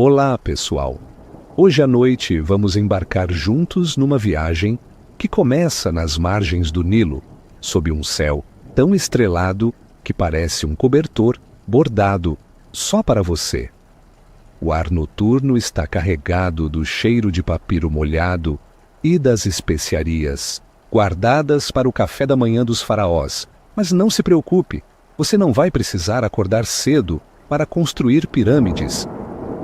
Olá, pessoal! Hoje à noite vamos embarcar juntos numa viagem que começa nas margens do Nilo, sob um céu tão estrelado que parece um cobertor bordado só para você. O ar noturno está carregado do cheiro de papiro molhado e das especiarias, guardadas para o café da manhã dos faraós. Mas não se preocupe, você não vai precisar acordar cedo para construir pirâmides.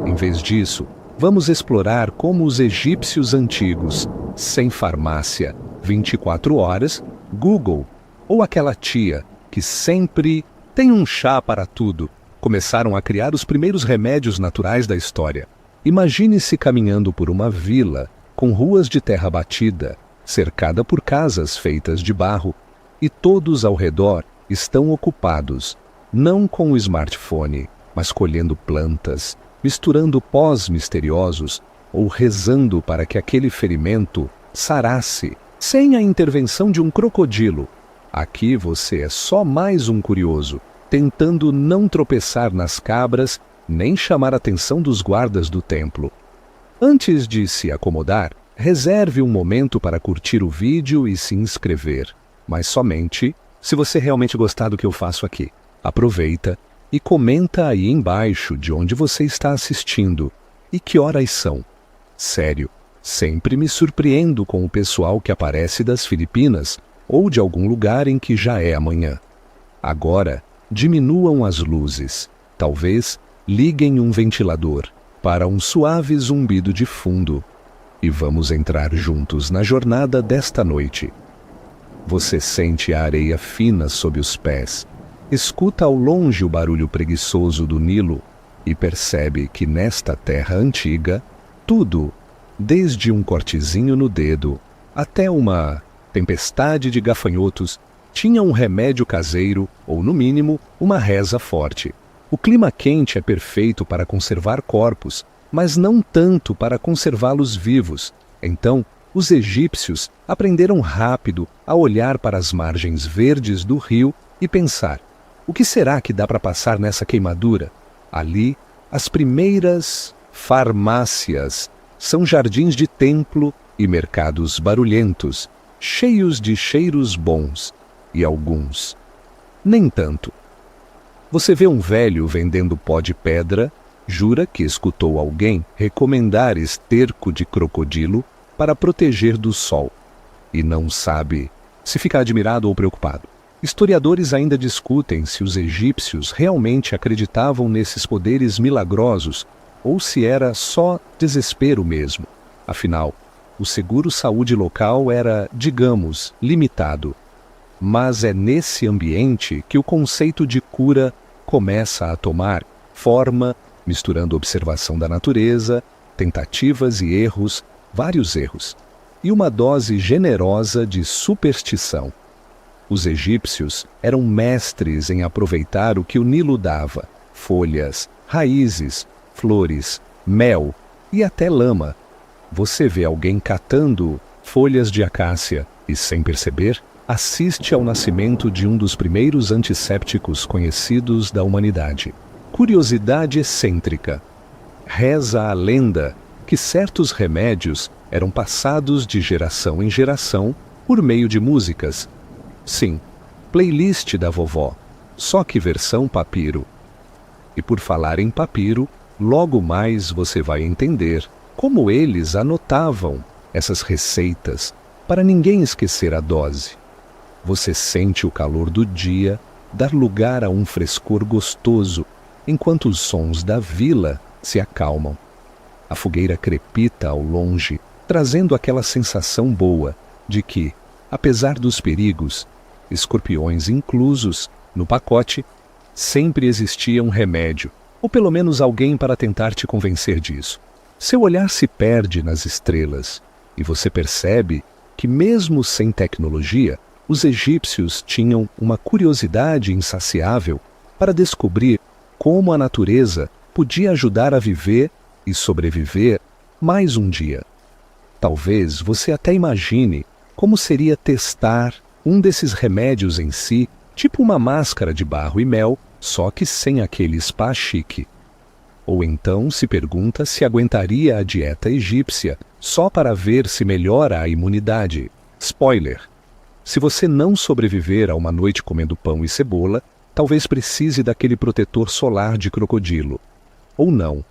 Em vez disso, vamos explorar como os egípcios antigos, sem farmácia, 24 horas, Google ou aquela tia que sempre tem um chá para tudo, começaram a criar os primeiros remédios naturais da história. Imagine-se caminhando por uma vila com ruas de terra batida, cercada por casas feitas de barro, e todos ao redor estão ocupados, não com o smartphone, mas colhendo plantas, misturando pós misteriosos ou rezando para que aquele ferimento sarasse, sem a intervenção de um crocodilo. Aqui você é só mais um curioso, tentando não tropeçar nas cabras nem chamar a atenção dos guardas do templo. Antes de se acomodar, reserve um momento para curtir o vídeo e se inscrever, mas somente se você realmente gostar do que eu faço aqui. Aproveita e comenta aí embaixo de onde você está assistindo e que horas são. Sério, sempre me surpreendo com o pessoal que aparece das Filipinas ou de algum lugar em que já é amanhã. Agora, diminuam as luzes. Talvez liguem um ventilador para um suave zumbido de fundo. E vamos entrar juntos na jornada desta noite. Você sente a areia fina sob os pés. Escuta ao longe o barulho preguiçoso do Nilo e percebe que nesta terra antiga, tudo, desde um cortezinho no dedo até uma tempestade de gafanhotos, tinha um remédio caseiro ou, no mínimo, uma reza forte. O clima quente é perfeito para conservar corpos, mas não tanto para conservá-los vivos. Então, os egípcios aprenderam rápido a olhar para as margens verdes do rio e pensar: o que será que dá para passar nessa queimadura? Ali, as primeiras farmácias são jardins de templo e mercados barulhentos, cheios de cheiros bons, e alguns nem tanto. Você vê um velho vendendo pó de pedra, jura que escutou alguém recomendar esterco de crocodilo para proteger do sol, e não sabe se fica admirado ou preocupado. Historiadores ainda discutem se os egípcios realmente acreditavam nesses poderes milagrosos ou se era só desespero mesmo. Afinal, o seguro-saúde local era, digamos, limitado. Mas é nesse ambiente que o conceito de cura começa a tomar forma, misturando observação da natureza, tentativas e erros, vários erros, e uma dose generosa de superstição. Os egípcios eram mestres em aproveitar o que o Nilo dava: folhas, raízes, flores, mel e até lama. Você vê alguém catando folhas de acácia e, sem perceber, assiste ao nascimento de um dos primeiros antissépticos conhecidos da humanidade. Curiosidade excêntrica. Reza a lenda que certos remédios eram passados de geração em geração por meio de músicas. Sim, playlist da vovó, só que versão papiro. E por falar em papiro, logo mais você vai entender como eles anotavam essas receitas para ninguém esquecer a dose. Você sente o calor do dia dar lugar a um frescor gostoso, enquanto os sons da vila se acalmam. A fogueira crepita ao longe, trazendo aquela sensação boa de que, apesar dos perigos, escorpiões inclusos, no pacote, sempre existia um remédio, ou pelo menos alguém para tentar te convencer disso. Seu olhar se perde nas estrelas, e você percebe que, mesmo sem tecnologia, os egípcios tinham uma curiosidade insaciável para descobrir como a natureza podia ajudar a viver e sobreviver mais um dia. Talvez você até imagine como seria testar um desses remédios em si, tipo uma máscara de barro e mel, só que sem aquele spa chique. Ou então se pergunta se aguentaria a dieta egípcia só para ver se melhora a imunidade. Spoiler! Se você não sobreviver a uma noite comendo pão e cebola, talvez precise daquele protetor solar de crocodilo. Ou não.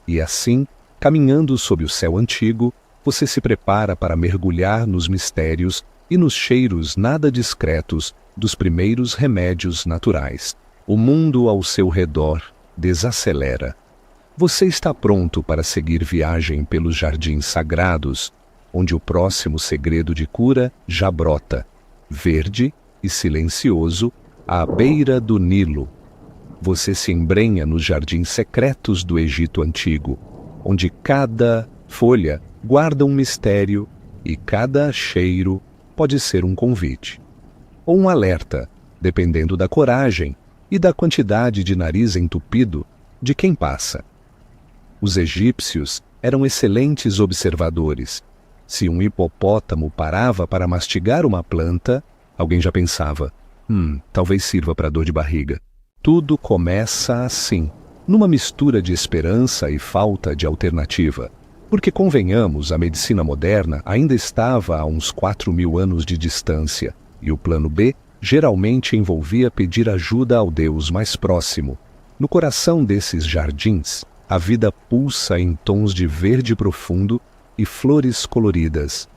E assim, caminhando sob o céu antigo, você se prepara para mergulhar nos mistérios e nos cheiros nada discretos dos primeiros remédios naturais. O mundo ao seu redor desacelera. Você está pronto para seguir viagem pelos jardins sagrados, onde o próximo segredo de cura já brota, verde e silencioso, à beira do Nilo. Você se embrenha nos jardins secretos do Egito Antigo, onde cada folha guarda um mistério e cada cheiro pode ser um convite. Ou um alerta, dependendo da coragem e da quantidade de nariz entupido de quem passa. Os egípcios eram excelentes observadores. Se um hipopótamo parava para mastigar uma planta, alguém já pensava, talvez sirva para dor de barriga. Tudo começa assim, numa mistura de esperança e falta de alternativa. Porque, convenhamos, a medicina moderna ainda estava a uns 4.000 anos de distância, e o plano B geralmente envolvia pedir ajuda ao Deus mais próximo. No coração desses jardins, a vida pulsa em tons de verde profundo e flores coloridas.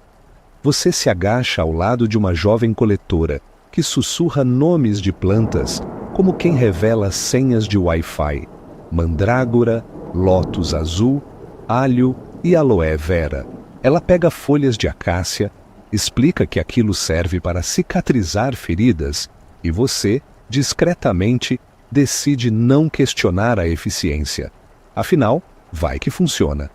Você se agacha ao lado de uma jovem coletora que sussurra nomes de plantas como quem revela senhas de Wi-Fi: mandrágora, lótus azul, alho e aloe vera. Ela pega folhas de acácia, explica que aquilo serve para cicatrizar feridas e você, discretamente, decide não questionar a eficiência. Afinal, vai que funciona.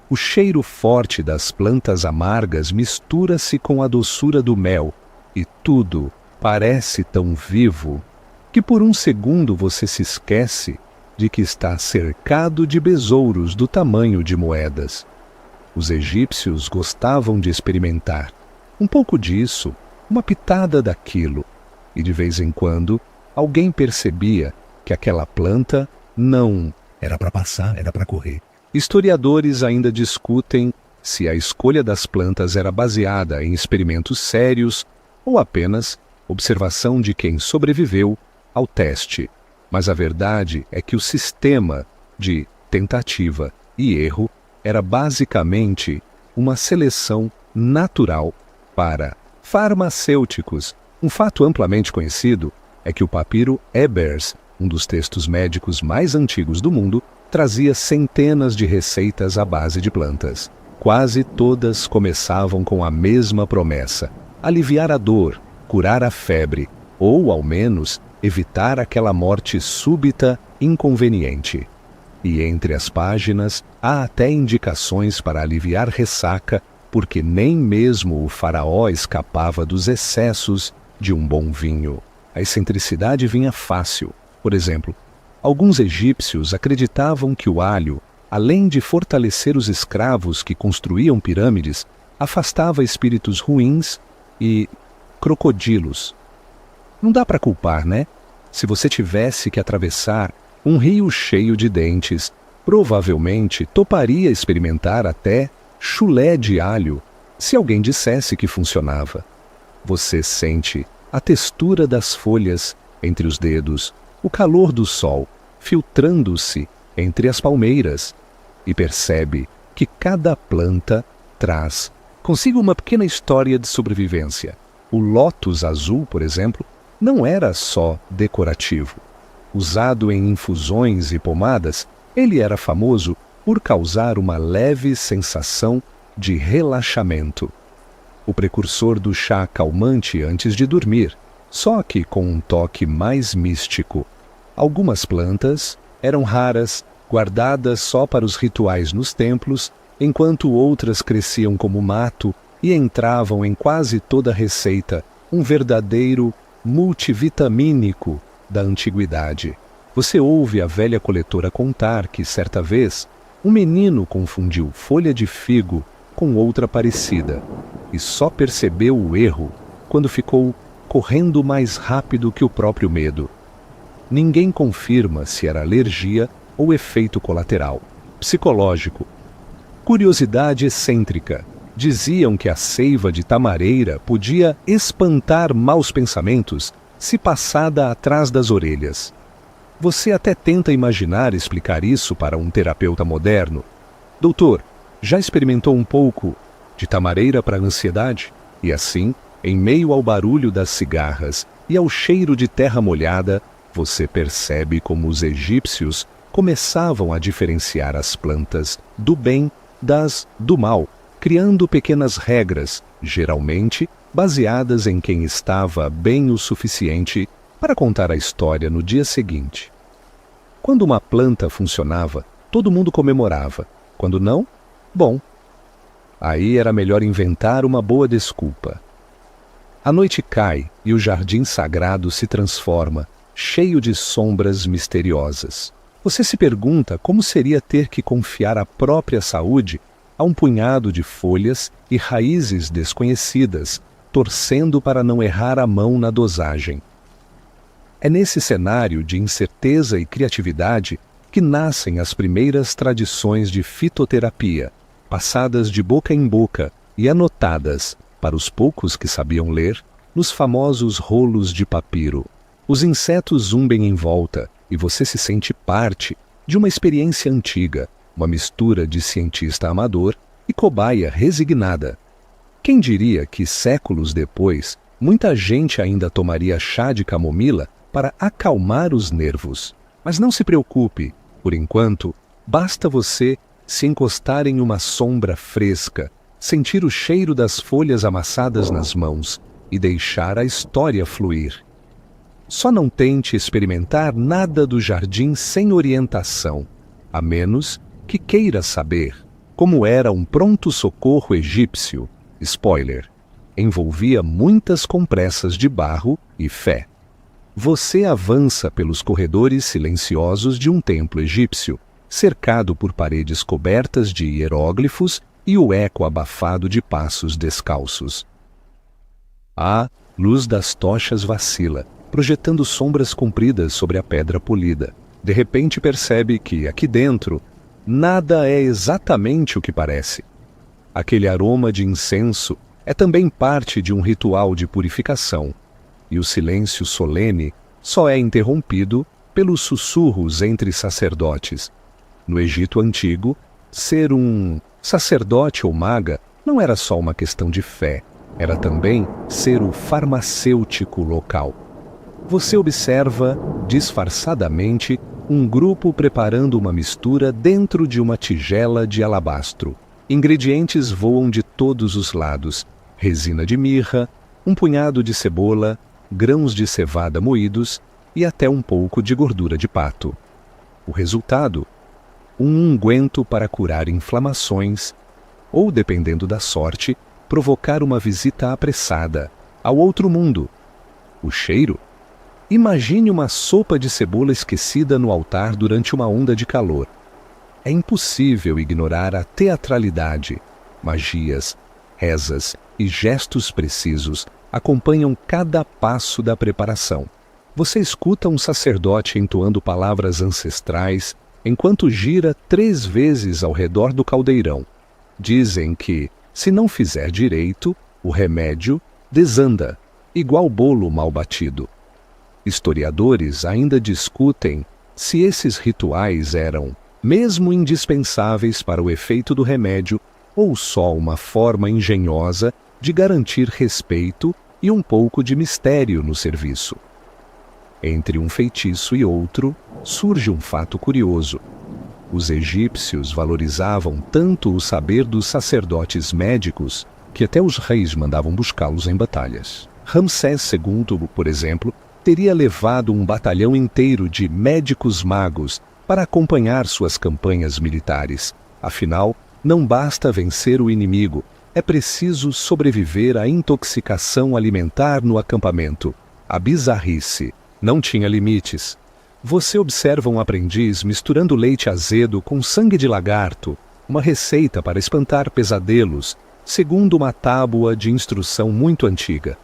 O cheiro forte das plantas amargas mistura-se com a doçura do mel e tudo parece tão vivo que por um segundo você se esquece de que está cercado de besouros do tamanho de moedas. Os egípcios gostavam de experimentar um pouco disso, uma pitada daquilo, e de vez em quando alguém percebia que aquela planta não era para passar, era para correr. Historiadores ainda discutem se a escolha das plantas era baseada em experimentos sérios ou apenas observação de quem sobreviveu ao teste. Mas a verdade é que o sistema de tentativa e erro era basicamente uma seleção natural para farmacêuticos. Um fato amplamente conhecido é que o papiro Ebers, um dos textos médicos mais antigos do mundo, trazia centenas de receitas à base de plantas. Quase todas começavam com a mesma promessa: aliviar a dor, curar a febre, ou, ao menos, evitar aquela morte súbita inconveniente. E entre as páginas há até indicações para aliviar ressaca, porque nem mesmo o faraó escapava dos excessos de um bom vinho. A excentricidade vinha fácil. Por exemplo, alguns egípcios acreditavam que o alho, além de fortalecer os escravos que construíam pirâmides, afastava espíritos ruins e crocodilos. Não dá para culpar, né? Se você tivesse que atravessar um rio cheio de dentes, provavelmente toparia experimentar até chulé de alho, se alguém dissesse que funcionava. Você sente a textura das folhas entre os dedos, o calor do sol filtrando-se entre as palmeiras, e percebe que cada planta traz consigo uma pequena história de sobrevivência. O lótus azul, por exemplo, não era só decorativo. Usado em infusões e pomadas, ele era famoso por causar uma leve sensação de relaxamento. O precursor do chá calmante antes de dormir, só que com um toque mais místico. Algumas plantas eram raras, guardadas só para os rituais nos templos, enquanto outras cresciam como mato e entravam em quase toda receita, um verdadeiro multivitamínico da antiguidade. Você ouve a velha coletora contar que, certa vez, um menino confundiu folha de figo com outra parecida, e só percebeu o erro quando ficou correndo mais rápido que o próprio medo. Ninguém confirma se era alergia ou efeito colateral, psicológico. Curiosidade excêntrica. Diziam que a seiva de tamareira podia espantar maus pensamentos se passada atrás das orelhas. Você até tenta imaginar explicar isso para um terapeuta moderno. Doutor, já experimentou um pouco de tamareira para a ansiedade? E assim, em meio ao barulho das cigarras e ao cheiro de terra molhada, você percebe como os egípcios começavam a diferenciar as plantas do bem das do mal, criando pequenas regras, geralmente baseadas em quem estava bem o suficiente para contar a história no dia seguinte. Quando uma planta funcionava, todo mundo comemorava. Quando não, bom. Aí era melhor inventar uma boa desculpa. A noite cai e o jardim sagrado se transforma, cheio de sombras misteriosas. Você se pergunta como seria ter que confiar a própria saúde a um punhado de folhas e raízes desconhecidas, torcendo para não errar a mão na dosagem. É nesse cenário de incerteza e criatividade que nascem as primeiras tradições de fitoterapia, passadas de boca em boca e anotadas, para os poucos que sabiam ler, nos famosos rolos de papiro. Os insetos zumbem em volta e você se sente parte de uma experiência antiga, uma mistura de cientista amador e cobaia resignada. Quem diria que, séculos depois, muita gente ainda tomaria chá de camomila para acalmar os nervos? Mas não se preocupe, por enquanto, basta você se encostar em uma sombra fresca, sentir o cheiro das folhas amassadas nas mãos e deixar a história fluir. Só não tente experimentar nada do jardim sem orientação, a menos que queira saber como era um pronto-socorro egípcio. Spoiler: envolvia muitas compressas de barro e fé. Você avança pelos corredores silenciosos de um templo egípcio, cercado por paredes cobertas de hieróglifos e o eco abafado de passos descalços. A luz das tochas vacila, projetando sombras compridas sobre a pedra polida. De repente percebe que, aqui dentro, nada é exatamente o que parece. Aquele aroma de incenso é também parte de um ritual de purificação, e o silêncio solene só é interrompido pelos sussurros entre sacerdotes. No Egito Antigo, ser um sacerdote ou maga não era só uma questão de fé, era também ser o farmacêutico local. Você observa, disfarçadamente, um grupo preparando uma mistura dentro de uma tigela de alabastro. Ingredientes voam de todos os lados: resina de mirra, um punhado de cebola, grãos de cevada moídos e até um pouco de gordura de pato. O resultado? Um unguento para curar inflamações ou, dependendo da sorte, provocar uma visita apressada ao outro mundo. O cheiro? Imagine uma sopa de cebola esquecida no altar durante uma onda de calor. É impossível ignorar a teatralidade. Magias, rezas e gestos precisos acompanham cada passo da preparação. Você escuta um sacerdote entoando palavras ancestrais enquanto gira 3 vezes ao redor do caldeirão. Dizem que, se não fizer direito, o remédio desanda, igual bolo mal batido. Historiadores ainda discutem se esses rituais eram mesmo indispensáveis para o efeito do remédio ou só uma forma engenhosa de garantir respeito e um pouco de mistério no serviço. Entre um feitiço e outro, surge um fato curioso. Os egípcios valorizavam tanto o saber dos sacerdotes médicos que até os reis mandavam buscá-los em batalhas. Ramsés II, por exemplo, teria levado um batalhão inteiro de médicos magos para acompanhar suas campanhas militares. Afinal, não basta vencer o inimigo, é preciso sobreviver à intoxicação alimentar no acampamento. A bizarrice não tinha limites. Você observa um aprendiz misturando leite azedo com sangue de lagarto, uma receita para espantar pesadelos, segundo uma tábua de instrução muito antiga.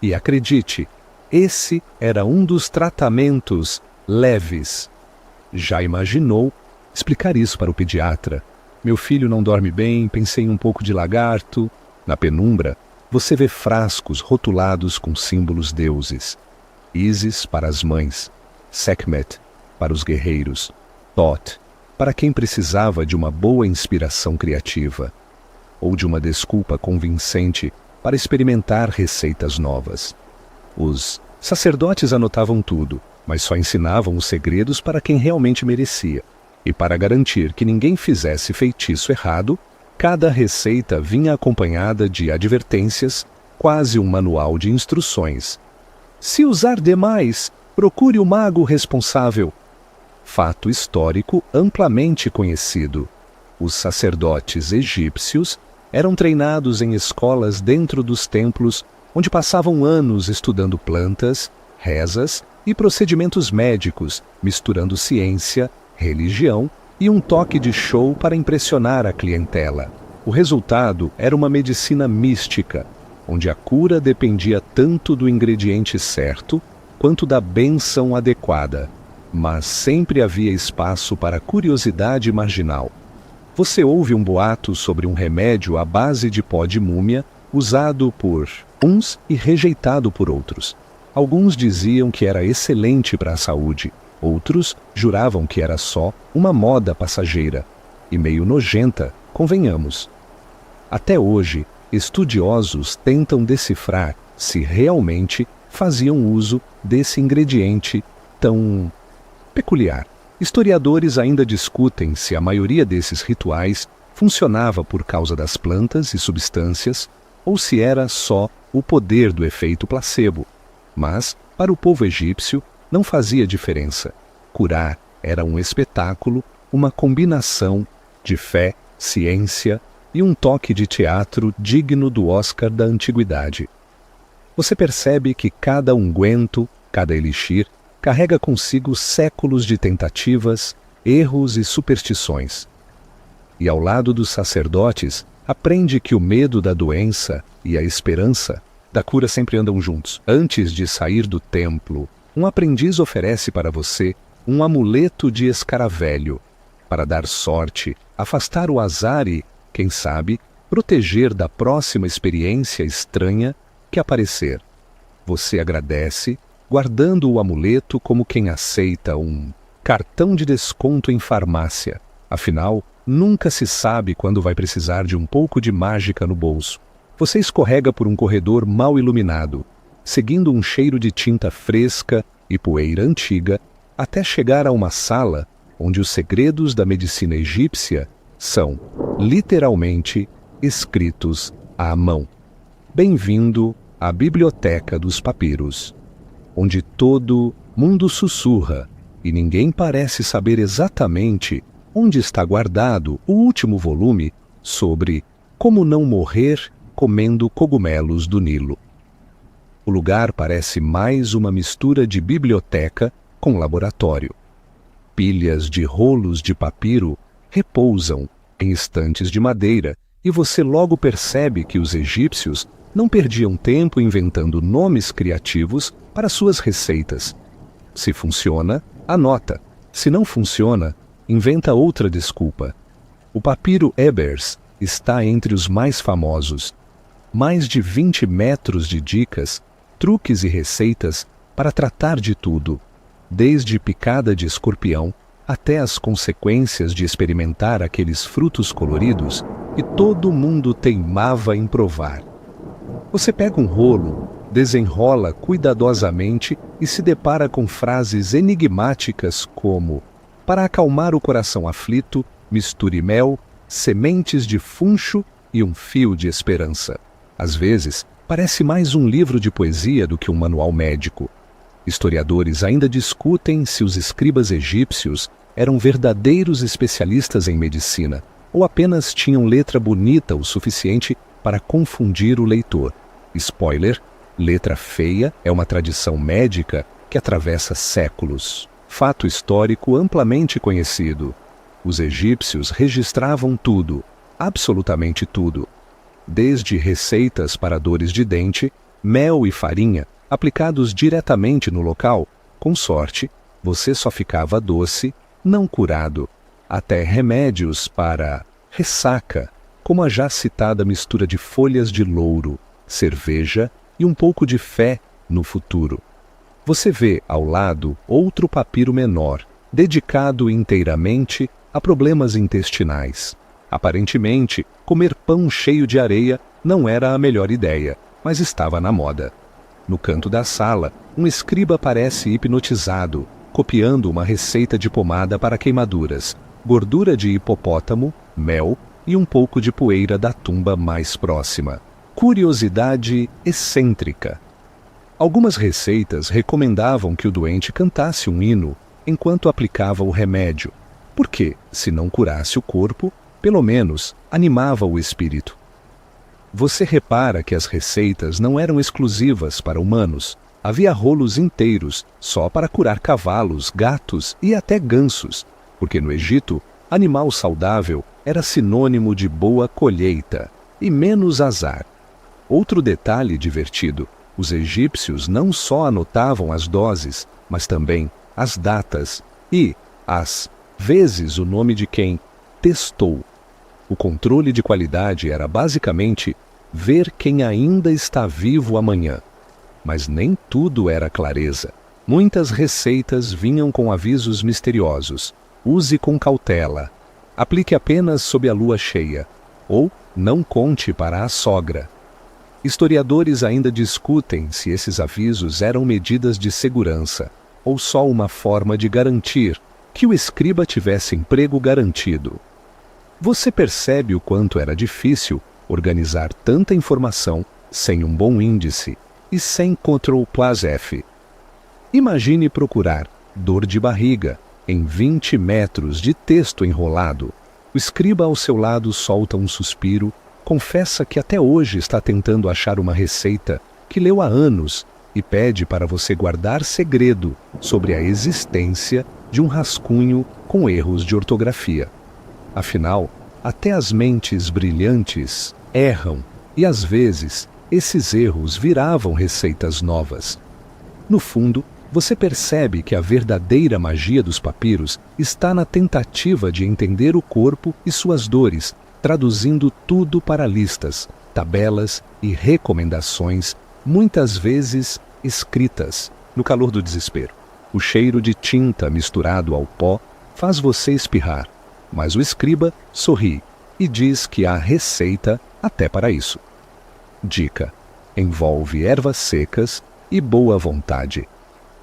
E acredite, esse era um dos tratamentos leves. Já imaginou explicar isso para o pediatra? Meu filho não dorme bem, pensei em um pouco de lagarto. Na penumbra, você vê frascos rotulados com símbolos deuses. Isis para as mães, Sekhmet para os guerreiros, Thoth para quem precisava de uma boa inspiração criativa, ou de uma desculpa convincente para experimentar receitas novas. Os sacerdotes anotavam tudo, mas só ensinavam os segredos para quem realmente merecia. E para garantir que ninguém fizesse feitiço errado, cada receita vinha acompanhada de advertências, quase um manual de instruções. Se usar demais, procure o mago responsável. Fato histórico amplamente conhecido. Os sacerdotes egípcios eram treinados em escolas dentro dos templos, onde passavam anos estudando plantas, rezas e procedimentos médicos, misturando ciência, religião e um toque de show para impressionar a clientela. O resultado era uma medicina mística, onde a cura dependia tanto do ingrediente certo quanto da bênção adequada, mas sempre havia espaço para curiosidade marginal. Você ouve um boato sobre um remédio à base de pó de múmia usado por uns e rejeitado por outros. Alguns diziam que era excelente para a saúde, outros juravam que era só uma moda passageira e meio nojenta, convenhamos. Até hoje, estudiosos tentam decifrar se realmente faziam uso desse ingrediente tão peculiar. Historiadores ainda discutem se a maioria desses rituais funcionava por causa das plantas e substâncias ou se era só o poder do efeito placebo. Mas, para o povo egípcio, não fazia diferença. Curar era um espetáculo, uma combinação de fé, ciência e um toque de teatro digno do Oscar da antiguidade. Você percebe que cada unguento, cada elixir, carrega consigo séculos de tentativas, erros e superstições. E ao lado dos sacerdotes, aprende que o medo da doença e a esperança da cura sempre andam juntos. Antes de sair do templo, um aprendiz oferece para você um amuleto de escaravelho, para dar sorte, afastar o azar e, quem sabe, proteger da próxima experiência estranha que aparecer. Você agradece, guardando o amuleto como quem aceita um cartão de desconto em farmácia. Afinal, nunca se sabe quando vai precisar de um pouco de mágica no bolso. Você escorrega por um corredor mal iluminado, seguindo um cheiro de tinta fresca e poeira antiga, até chegar a uma sala onde os segredos da medicina egípcia são, literalmente, escritos à mão. Bem-vindo à Biblioteca dos Papiros, onde todo mundo sussurra e ninguém parece saber exatamente onde está guardado o último volume sobre como não morrer comendo cogumelos do Nilo. O lugar parece mais uma mistura de biblioteca com laboratório. Pilhas de rolos de papiro repousam em estantes de madeira e você logo percebe que os egípcios não perdiam tempo inventando nomes criativos para suas receitas. Se funciona, anota. Se não funciona, inventa outra desculpa. O papiro Ebers está entre os mais famosos. Mais de 20 metros de dicas, truques e receitas para tratar de tudo, desde picada de escorpião até as consequências de experimentar aqueles frutos coloridos que todo mundo teimava em provar. Você pega um rolo, desenrola cuidadosamente e se depara com frases enigmáticas como: para acalmar o coração aflito, misture mel, sementes de funcho e um fio de esperança. Às vezes, parece mais um livro de poesia do que um manual médico. Historiadores ainda discutem se os escribas egípcios eram verdadeiros especialistas em medicina ou apenas tinham letra bonita o suficiente para confundir o leitor. Spoiler: letra feia é uma tradição médica que atravessa séculos. Fato histórico amplamente conhecido. Os egípcios registravam tudo, absolutamente tudo. Desde receitas para dores de dente, mel e farinha, aplicados diretamente no local. Com sorte, você só ficava doce não curado, até remédios para ressaca, como a já citada mistura de folhas de louro, cerveja e um pouco de fé no futuro. Você vê ao lado outro papiro menor, dedicado inteiramente a problemas intestinais. Aparentemente, comer pão cheio de areia não era a melhor ideia, mas estava na moda. No canto da sala, um escriba parece hipnotizado, copiando uma receita de pomada para queimaduras, gordura de hipopótamo, mel e um pouco de poeira da tumba mais próxima. Curiosidade excêntrica. Algumas receitas recomendavam que o doente cantasse um hino enquanto aplicava o remédio, porque, se não curasse o corpo, pelo menos animava o espírito. Você repara que as receitas não eram exclusivas para humanos. Havia rolos inteiros só para curar cavalos, gatos e até gansos, porque no Egito, animal saudável era sinônimo de boa colheita e menos azar. Outro detalhe divertido: os egípcios não só anotavam as doses, mas também as datas e, às vezes, o nome de quem testou. O controle de qualidade era basicamente ver quem ainda está vivo amanhã. Mas nem tudo era clareza. Muitas receitas vinham com avisos misteriosos. Use com cautela. Aplique apenas sob a lua cheia. Ou não conte para a sogra. Historiadores ainda discutem se esses avisos eram medidas de segurança ou só uma forma de garantir que o escriba tivesse emprego garantido. Você percebe o quanto era difícil organizar tanta informação sem um bom índice e sem Ctrl+F. Imagine procurar dor de barriga em 20 metros de texto enrolado. O escriba ao seu lado solta um suspiro, confessa que até hoje está tentando achar uma receita que leu há anos e pede para você guardar segredo sobre a existência de um rascunho com erros de ortografia. Afinal, até as mentes brilhantes erram, e às vezes esses erros viravam receitas novas. No fundo, você percebe que a verdadeira magia dos papiros está na tentativa de entender o corpo e suas dores, traduzindo tudo para listas, tabelas e recomendações, muitas vezes escritas no calor do desespero. O cheiro de tinta misturado ao pó faz você espirrar, mas o escriba sorri e diz que há receita até para isso. Dica: envolve ervas secas e boa vontade.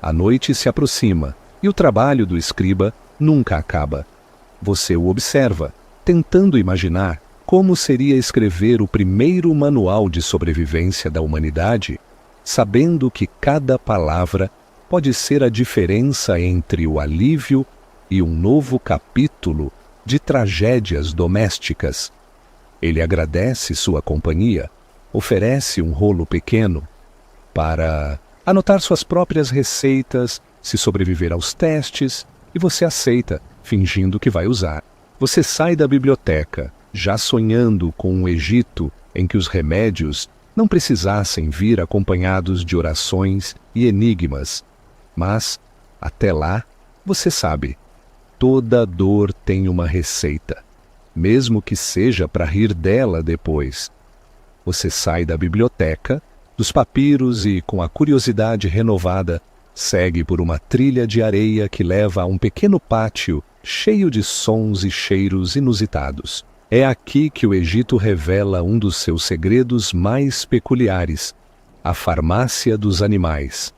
A noite se aproxima e o trabalho do escriba nunca acaba. Você o observa, tentando imaginar como seria escrever o primeiro manual de sobrevivência da humanidade, sabendo que cada palavra pode ser a diferença entre o alívio e um novo capítulo de tragédias domésticas. Ele agradece sua companhia, oferece um rolo pequeno para anotar suas próprias receitas, se sobreviver aos testes, e você aceita, fingindo que vai usar. Você sai da biblioteca, já sonhando com um Egito em que os remédios não precisassem vir acompanhados de orações e enigmas. Mas, até lá, você sabe, toda dor tem uma receita, mesmo que seja para rir dela depois. Você sai da biblioteca, dos papiros e, com a curiosidade renovada, segue por uma trilha de areia que leva a um pequeno pátio cheio de sons e cheiros inusitados. É aqui que o Egito revela um dos seus segredos mais peculiares: a farmácia dos animais.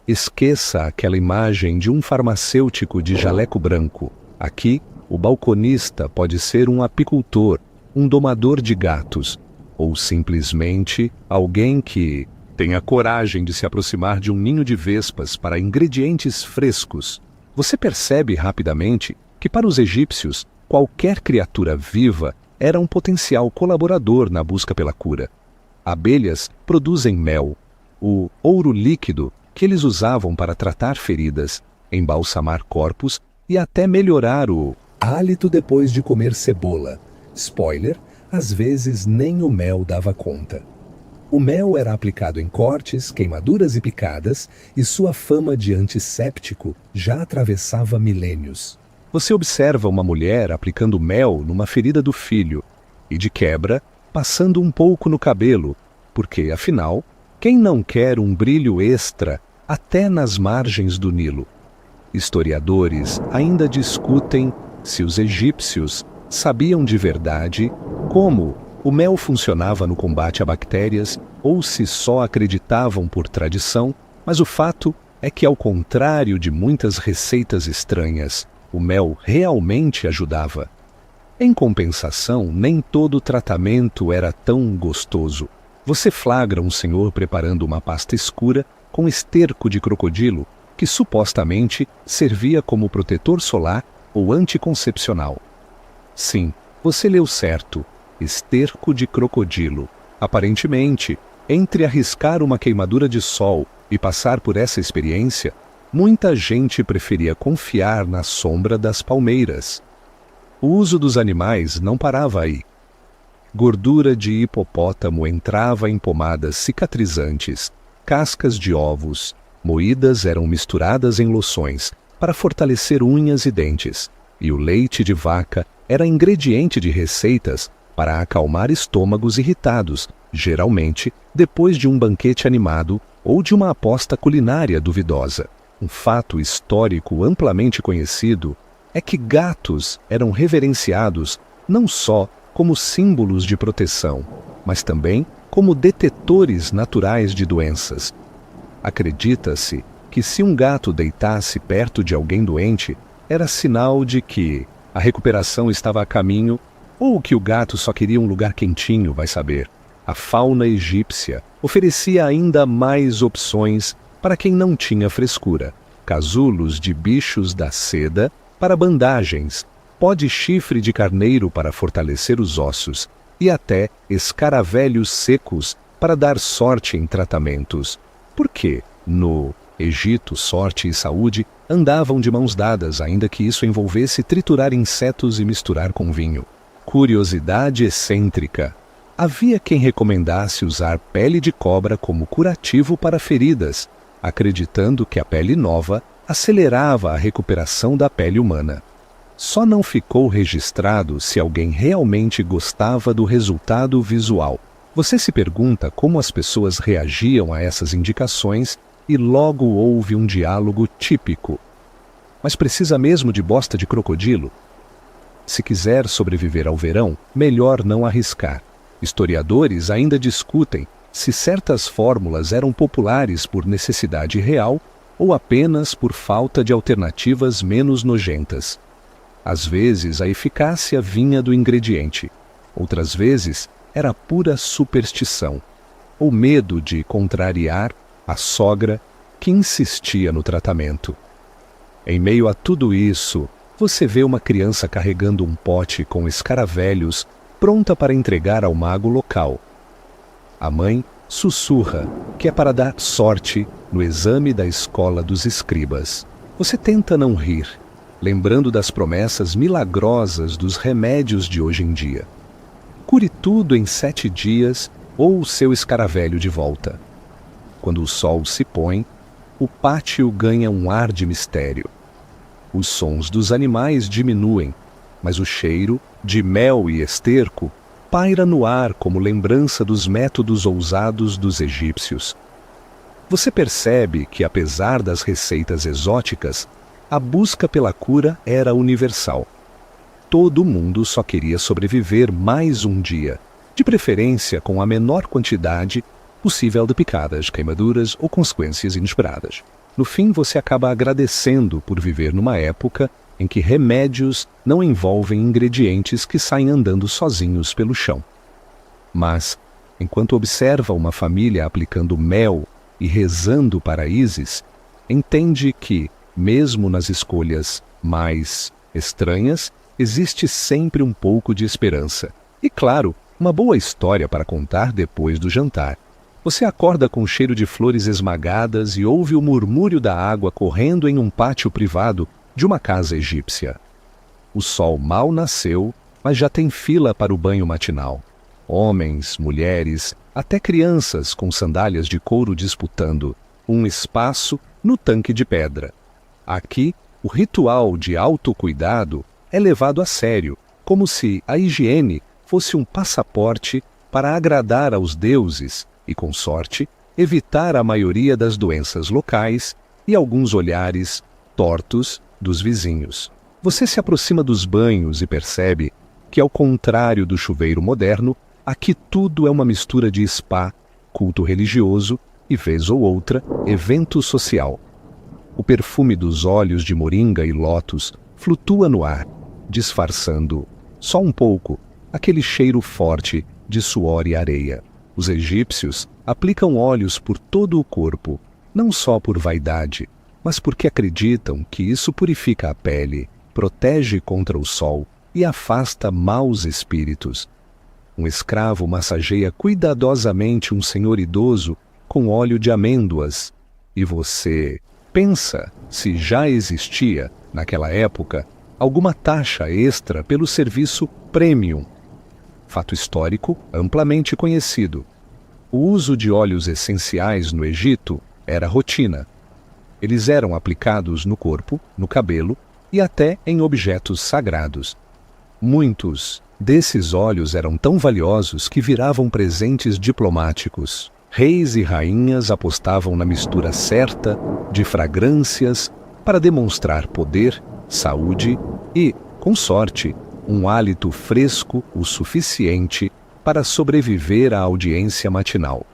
Esqueça aquela imagem de um farmacêutico de jaleco branco. Aqui, o balconista pode ser um apicultor, um domador de gatos, ou simplesmente alguém que tenha coragem de se aproximar de um ninho de vespas para ingredientes frescos. Você percebe rapidamente que, para os egípcios, qualquer criatura viva era um potencial colaborador na busca pela cura. Abelhas produzem mel, o ouro líquido que eles usavam para tratar feridas, embalsamar corpos e até melhorar o hálito depois de comer cebola. Spoiler, às vezes nem o mel dava conta. O mel era aplicado em cortes, queimaduras e picadas, e sua fama de antisséptico já atravessava milênios. Você observa uma mulher aplicando mel numa ferida do filho e, de quebra, passando um pouco no cabelo, porque, afinal, quem não quer um brilho extra até nas margens do Nilo? Historiadores ainda discutem se os egípcios sabiam de verdade como o mel funcionava no combate a bactérias ou se só acreditavam por tradição, mas o fato é que, ao contrário de muitas receitas estranhas, o mel realmente ajudava. Em compensação, nem todo tratamento era tão gostoso. Você flagra um senhor preparando uma pasta escura com esterco de crocodilo, que supostamente servia como protetor solar ou anticoncepcional. Sim, você leu certo, esterco de crocodilo. Aparentemente, entre arriscar uma queimadura de sol e passar por essa experiência, muita gente preferia confiar na sombra das palmeiras. O uso dos animais não parava aí. Gordura de hipopótamo entrava em pomadas cicatrizantes, cascas de ovos moídas eram misturadas em loções para fortalecer unhas e dentes, e o leite de vaca era ingrediente de receitas para acalmar estômagos irritados, geralmente depois de um banquete animado ou de uma aposta culinária duvidosa. Um fato histórico amplamente conhecido é que gatos eram reverenciados não só como símbolos de proteção, mas também como detetores naturais de doenças. Acredita-se que se um gato deitasse perto de alguém doente, era sinal de que a recuperação estava a caminho ou que o gato só queria um lugar quentinho, vai saber. A fauna egípcia oferecia ainda mais opções para quem não tinha frescura. Casulos de bichos da seda para bandagens, pó de chifre de carneiro para fortalecer os ossos e até escaravelhos secos para dar sorte em tratamentos. Porque, no Egito, sorte e saúde andavam de mãos dadas, ainda que isso envolvesse triturar insetos e misturar com vinho. Curiosidade excêntrica. Havia quem recomendasse usar pele de cobra como curativo para feridas, acreditando que a pele nova acelerava a recuperação da pele humana. Só não ficou registrado se alguém realmente gostava do resultado visual. Você se pergunta como as pessoas reagiam a essas indicações e logo houve um diálogo típico. Mas precisa mesmo de bosta de crocodilo? Se quiser sobreviver ao verão, melhor não arriscar. Historiadores ainda discutem se certas fórmulas eram populares por necessidade real ou apenas por falta de alternativas menos nojentas. Às vezes a eficácia vinha do ingrediente, outras vezes era pura superstição, ou medo de contrariar a sogra que insistia no tratamento. Em meio a tudo isso, você vê uma criança carregando um pote com escaravelhos pronta para entregar ao mago local. A mãe sussurra que é para dar sorte no exame da escola dos escribas. Você tenta não rir, lembrando das promessas milagrosas dos remédios de hoje em dia. Cure tudo em 7 dias ou o seu escaravelho de volta. Quando o sol se põe, o pátio ganha um ar de mistério. Os sons dos animais diminuem, mas o cheiro de mel e esterco paira no ar como lembrança dos métodos ousados dos egípcios. Você percebe que, apesar das receitas exóticas, a busca pela cura era universal. Todo mundo só queria sobreviver mais um dia, de preferência com a menor quantidade possível de picadas, queimaduras ou consequências inesperadas. No fim, você acaba agradecendo por viver numa época em que remédios não envolvem ingredientes que saem andando sozinhos pelo chão. Mas, enquanto observa uma família aplicando mel e rezando para Ísis, entende que, mesmo nas escolhas mais estranhas, existe sempre um pouco de esperança. E, claro, uma boa história para contar depois do jantar. Você acorda com o cheiro de flores esmagadas e ouve o murmúrio da água correndo em um pátio privado de uma casa egípcia. O sol mal nasceu, mas já tem fila para o banho matinal. Homens, mulheres, até crianças com sandálias de couro disputando um espaço no tanque de pedra. Aqui, O ritual de autocuidado é levado a sério, como se a higiene fosse um passaporte para agradar aos deuses e, com sorte, evitar a maioria das doenças locais e alguns olhares tortos dos vizinhos. Você se aproxima dos banhos e percebe que, ao contrário do chuveiro moderno, aqui tudo é uma mistura de spa, culto religioso e, vez ou outra, evento social. O perfume dos óleos de moringa e lótus flutua no ar, disfarçando, só um pouco, aquele cheiro forte de suor e areia. Os egípcios aplicam óleos por todo o corpo, não só por vaidade, mas porque acreditam que isso purifica a pele, protege contra o sol e afasta maus espíritos. Um escravo massageia cuidadosamente um senhor idoso com óleo de amêndoas, e você pensa se já existia, naquela época, alguma taxa extra pelo serviço premium. Fato histórico amplamente conhecido. O uso de óleos essenciais no Egito era rotina. Eles eram aplicados no corpo, no cabelo e até em objetos sagrados. Muitos desses óleos eram tão valiosos que viravam presentes diplomáticos. Reis e rainhas apostavam na mistura certa de fragrâncias para demonstrar poder, saúde e, com sorte, um hálito fresco o suficiente para sobreviver à audiência matinal.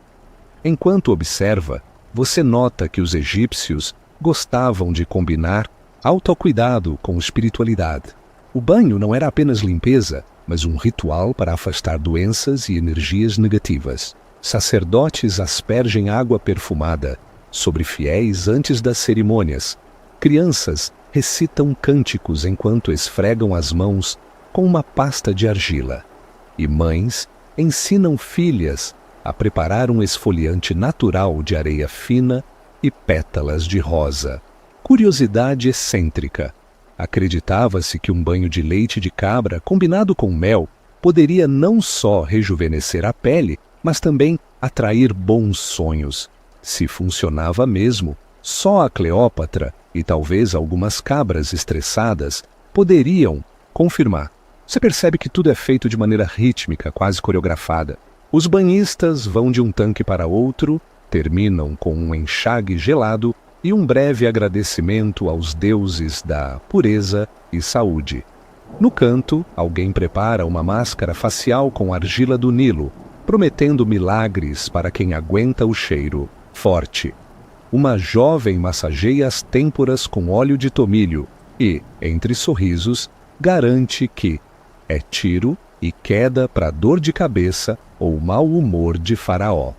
Enquanto observa, você nota que os egípcios gostavam de combinar autocuidado com espiritualidade. O banho não era apenas limpeza, mas um ritual para afastar doenças e energias negativas. Sacerdotes aspergem água perfumada sobre fiéis antes das cerimônias. Crianças recitam cânticos enquanto esfregam as mãos com uma pasta de argila. E mães ensinam filhas a preparar um esfoliante natural de areia fina e pétalas de rosa. Curiosidade excêntrica. Acreditava-se que um banho de leite de cabra combinado com mel poderia não só rejuvenescer a pele, mas também atrair bons sonhos. Se funcionava mesmo, só a Cleópatra e talvez algumas cabras estressadas poderiam confirmar. Você percebe que tudo é feito de maneira rítmica, quase coreografada. Os banhistas vão de um tanque para outro, terminam com um enxágue gelado e um breve agradecimento aos deuses da pureza e saúde. No canto, alguém prepara uma máscara facial com argila do Nilo, prometendo milagres para quem aguenta o cheiro forte. Uma jovem massageia as têmporas com óleo de tomilho e, entre sorrisos, garante que é tiro e queda para dor de cabeça ou mau humor de Faraó.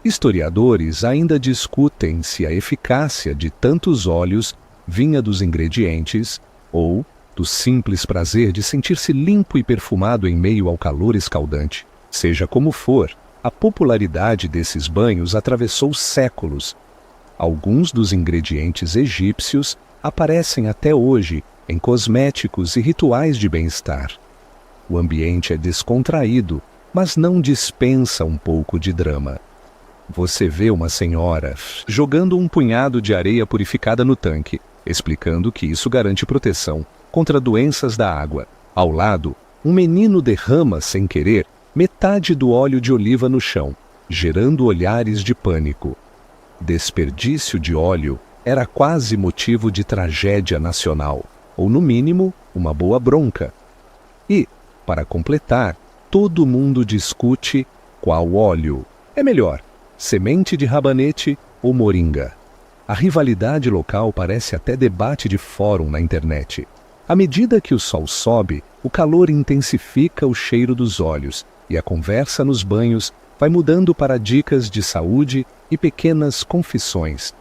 Historiadores ainda discutem se a eficácia de tantos óleos vinha dos ingredientes ou do simples prazer de sentir-se limpo e perfumado em meio ao calor escaldante. Seja como for, a popularidade desses banhos atravessou séculos. Alguns dos ingredientes egípcios aparecem até hoje em cosméticos e rituais de bem-estar. O ambiente é descontraído, mas não dispensa um pouco de drama. Você vê uma senhora jogando um punhado de areia purificada no tanque, explicando que isso garante proteção contra doenças da água. Ao lado, um menino derrama, sem querer, metade do óleo de oliva no chão, gerando olhares de pânico. Desperdício de óleo era quase motivo de tragédia nacional, ou no mínimo, uma boa bronca. E, para completar, todo mundo discute qual óleo é melhor, semente de rabanete ou moringa. A rivalidade local parece até debate de fórum na internet. À medida que o sol sobe, o calor intensifica o cheiro dos óleos e a conversa nos banhos vai mudando para dicas de saúde e pequenas confissões.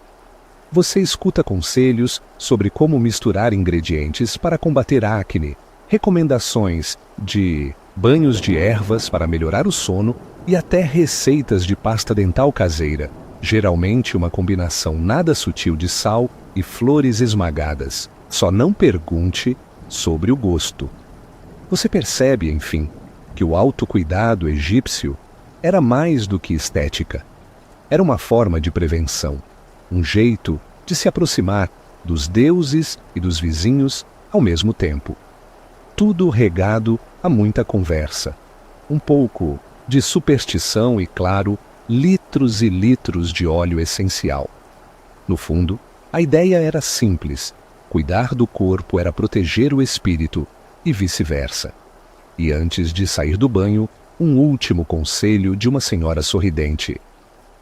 Você escuta conselhos sobre como misturar ingredientes para combater acne, recomendações de banhos de ervas para melhorar o sono e até receitas de pasta dental caseira, geralmente uma combinação nada sutil de sal e flores esmagadas. Só não pergunte sobre o gosto. Você percebe, enfim, que o autocuidado egípcio era mais do que estética. Era uma forma de prevenção, um jeito de se aproximar dos deuses e dos vizinhos ao mesmo tempo. Tudo regado a muita conversa, um pouco de superstição e, claro, litros e litros de óleo essencial. No fundo, a ideia era simples: cuidar do corpo era proteger o espírito e vice-versa. E antes de sair do banho, um último conselho de uma senhora sorridente: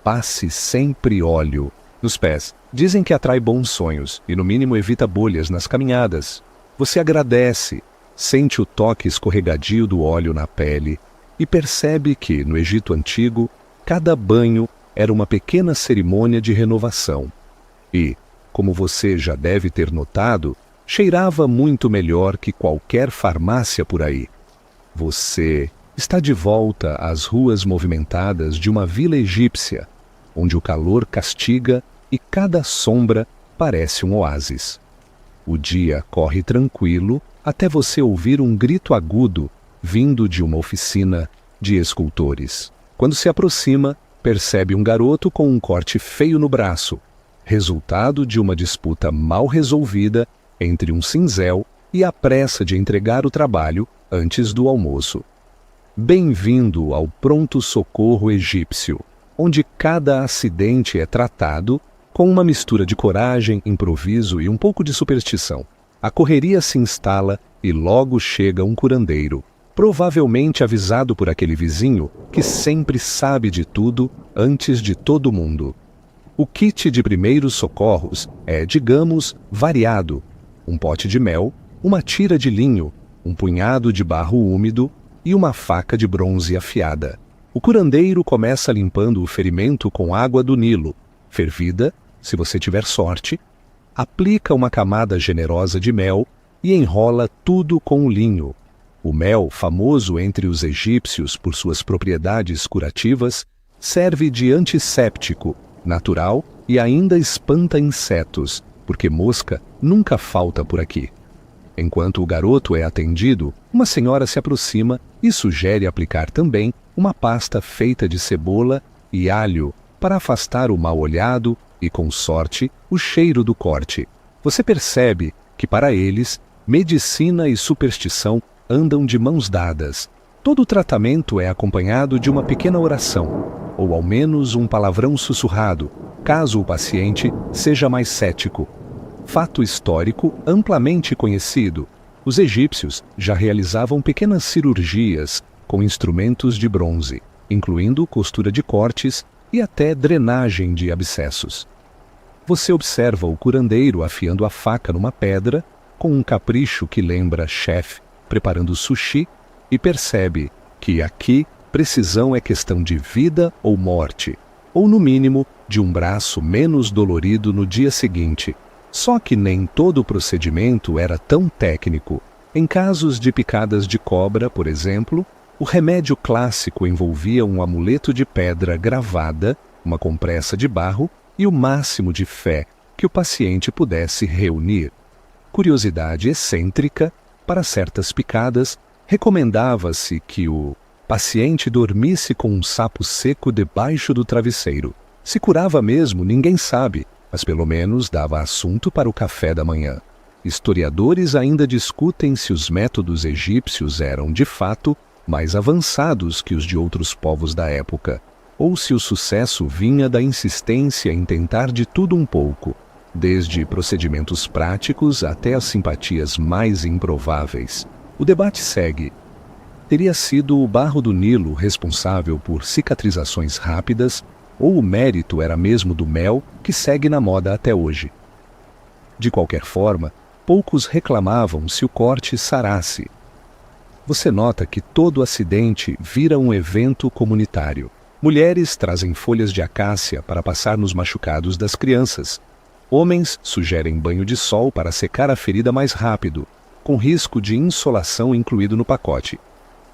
passe sempre óleo nos pés. Dizem que atrai bons sonhos e no mínimo evita bolhas nas caminhadas. Você agradece, sente o toque escorregadio do óleo na pele e percebe que, no Egito Antigo, cada banho era uma pequena cerimônia de renovação. E, como você já deve ter notado, cheirava muito melhor que qualquer farmácia por aí. Você está de volta às ruas movimentadas de uma vila egípcia, onde o calor castiga e cada sombra parece um oásis. O dia corre tranquilo até você ouvir um grito agudo vindo de uma oficina de escultores. Quando se aproxima, percebe um garoto com um corte feio no braço, resultado de uma disputa mal resolvida entre um cinzel e a pressa de entregar o trabalho antes do almoço. Bem-vindo ao pronto-socorro egípcio, onde cada acidente é tratado com uma mistura de coragem, improviso e um pouco de superstição. A correria se instala e logo chega um curandeiro, provavelmente avisado por aquele vizinho que sempre sabe de tudo antes de todo mundo. O kit de primeiros socorros é, digamos, variado: um pote de mel, uma tira de linho, um punhado de barro úmido e uma faca de bronze afiada. O curandeiro começa limpando o ferimento com água do Nilo, fervida, se você tiver sorte, aplica uma camada generosa de mel e enrola tudo com o linho. O mel, famoso entre os egípcios por suas propriedades curativas, serve de antisséptico, natural e ainda espanta insetos, porque mosca nunca falta por aqui. Enquanto o garoto é atendido, uma senhora se aproxima e sugere aplicar também uma pasta feita de cebola e alho para afastar o mal-olhado e, com sorte, o cheiro do corte. Você percebe que, para eles, medicina e superstição andam de mãos dadas. Todo o tratamento é acompanhado de uma pequena oração, ou ao menos um palavrão sussurrado, caso o paciente seja mais cético. Fato histórico amplamente conhecido: os egípcios já realizavam pequenas cirurgias com instrumentos de bronze, incluindo costura de cortes e até drenagem de abscessos. Você observa o curandeiro afiando a faca numa pedra, com um capricho que lembra chefe preparando sushi, e percebe que aqui precisão é questão de vida ou morte, ou no mínimo de um braço menos dolorido no dia seguinte. Só que nem todo o procedimento era tão técnico. Em casos de picadas de cobra, por exemplo, o remédio clássico envolvia um amuleto de pedra gravada, uma compressa de barro e o máximo de fé que o paciente pudesse reunir. Curiosidade excêntrica: para certas picadas, recomendava-se que o paciente dormisse com um sapo seco debaixo do travesseiro. Se curava mesmo, ninguém sabe, mas pelo menos dava assunto para o café da manhã. Historiadores ainda discutem se os métodos egípcios eram, de fato, mais avançados que os de outros povos da época, ou se o sucesso vinha da insistência em tentar de tudo um pouco, desde procedimentos práticos até as simpatias mais improváveis. O debate segue. Teria sido o barro do Nilo responsável por cicatrizações rápidas, ou o mérito era mesmo do mel, que segue na moda até hoje? De qualquer forma, poucos reclamavam se o corte sarasse. Você nota que todo acidente vira um evento comunitário. Mulheres trazem folhas de acácia para passar nos machucados das crianças. Homens sugerem banho de sol para secar a ferida mais rápido, com risco de insolação incluído no pacote.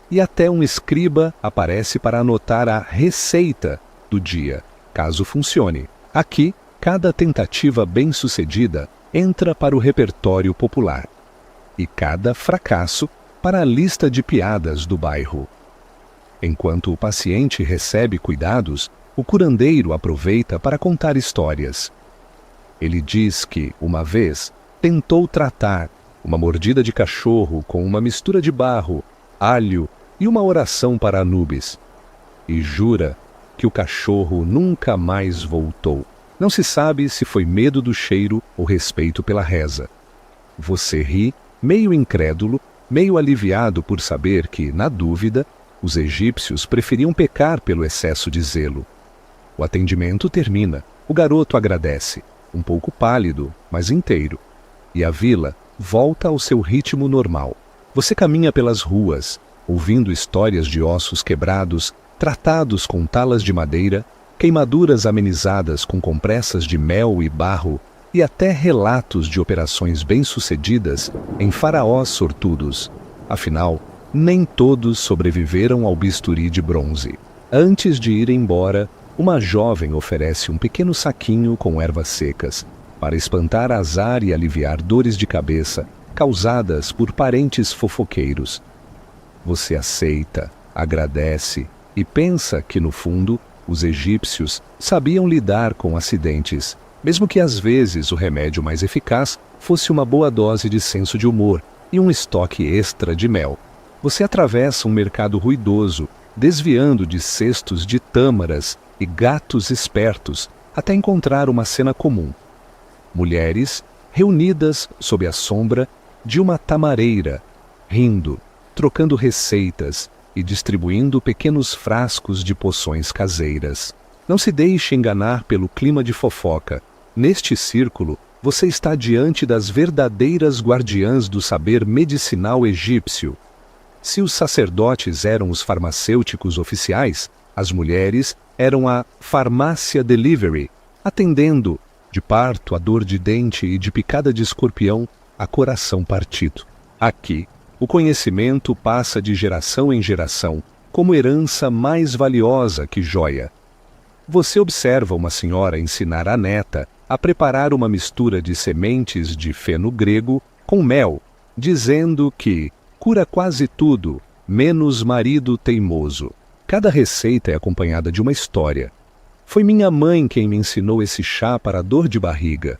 E até um escriba aparece para anotar a receita do dia, caso funcione. Aqui, cada tentativa bem-sucedida entra para o repertório popular, e cada fracasso para a lista de piadas do bairro. Enquanto o paciente recebe cuidados, o curandeiro aproveita para contar histórias. Ele diz que, uma vez, tentou tratar uma mordida de cachorro com uma mistura de barro, alho e uma oração para Anubis. E jura que o cachorro nunca mais voltou. Não se sabe se foi medo do cheiro ou respeito pela reza. Você ri, meio incrédulo, meio aliviado por saber que, na dúvida, os egípcios preferiam pecar pelo excesso de zelo. O atendimento termina. O garoto agradece, um pouco pálido, mas inteiro. E a vila volta ao seu ritmo normal. Você caminha pelas ruas, ouvindo histórias de ossos quebrados, tratados com talas de madeira, queimaduras amenizadas com compressas de mel e barro, e até relatos de operações bem-sucedidas em faraós sortudos. Afinal, nem todos sobreviveram ao bisturi de bronze. Antes de ir embora, uma jovem oferece um pequeno saquinho com ervas secas, para espantar azar e aliviar dores de cabeça causadas por parentes fofoqueiros. Você aceita, agradece e pensa que, no fundo, os egípcios sabiam lidar com acidentes, mesmo que às vezes o remédio mais eficaz fosse uma boa dose de senso de humor e um estoque extra de mel. Você atravessa um mercado ruidoso, desviando de cestos de tâmaras e gatos espertos, até encontrar uma cena comum. Mulheres reunidas sob a sombra de uma tamareira, rindo, trocando receitas e distribuindo pequenos frascos de poções caseiras. Não se deixe enganar pelo clima de fofoca. Neste círculo, você está diante das verdadeiras guardiãs do saber medicinal egípcio. Se os sacerdotes eram os farmacêuticos oficiais, as mulheres eram a farmácia delivery, atendendo, de parto a dor de dente e de picada de escorpião, a coração partido. Aqui, o conhecimento passa de geração em geração, como herança mais valiosa que joia. Você observa uma senhora ensinar a neta a preparar uma mistura de sementes de feno grego com mel, dizendo que cura quase tudo, menos marido teimoso. Cada receita é acompanhada de uma história. Foi minha mãe quem me ensinou esse chá para dor de barriga.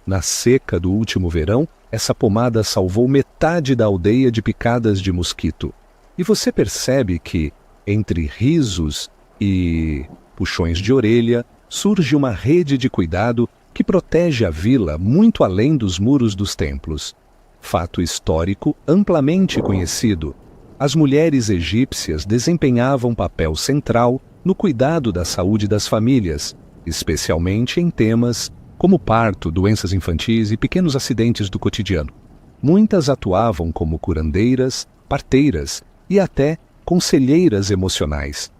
Na seca do último verão, essa pomada salvou metade da aldeia de picadas de mosquito. E você percebe que, entre risos e puxões de orelha, surge uma rede de cuidado que protege a vila muito além dos muros dos templos. Fato histórico amplamente conhecido. As mulheres egípcias desempenhavam papel central no cuidado da saúde das famílias, especialmente em temas como parto, doenças infantis e pequenos acidentes do cotidiano. Muitas atuavam como curandeiras, parteiras e até conselheiras emocionais,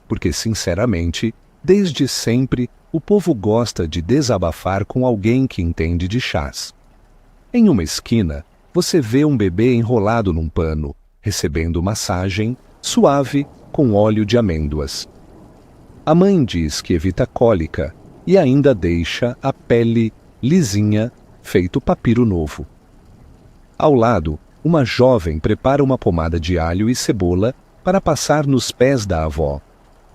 porque, sinceramente, desde sempre o povo gosta de desabafar com alguém que entende de chás. Em uma esquina, você vê um bebê enrolado num pano, recebendo massagem suave com óleo de amêndoas. A mãe diz que evita cólica e ainda deixa a pele lisinha, feito papiro novo. Ao lado, uma jovem prepara uma pomada de alho e cebola para passar nos pés da avó,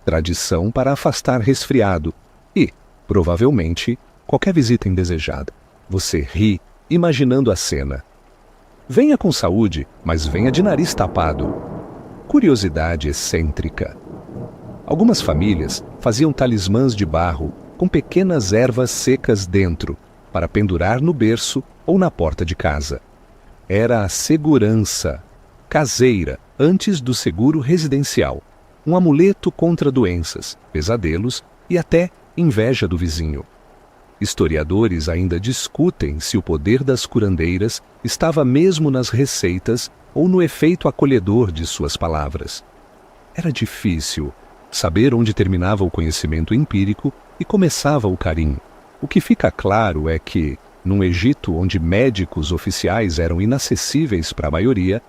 tradição para afastar resfriado e, provavelmente, qualquer visita indesejada. Você ri, imaginando a cena. Venha com saúde, mas venha de nariz tapado. Curiosidade excêntrica. Algumas famílias faziam talismãs de barro com pequenas ervas secas dentro, para pendurar no berço ou na porta de casa. Era a segurança caseira antes do seguro residencial, um amuleto contra doenças, pesadelos e até inveja do vizinho. Historiadores ainda discutem se o poder das curandeiras estava mesmo nas receitas ou no efeito acolhedor de suas palavras. Era difícil saber onde terminava o conhecimento empírico e começava o carinho. O que fica claro é que, num Egito onde médicos oficiais eram inacessíveis para a maioria,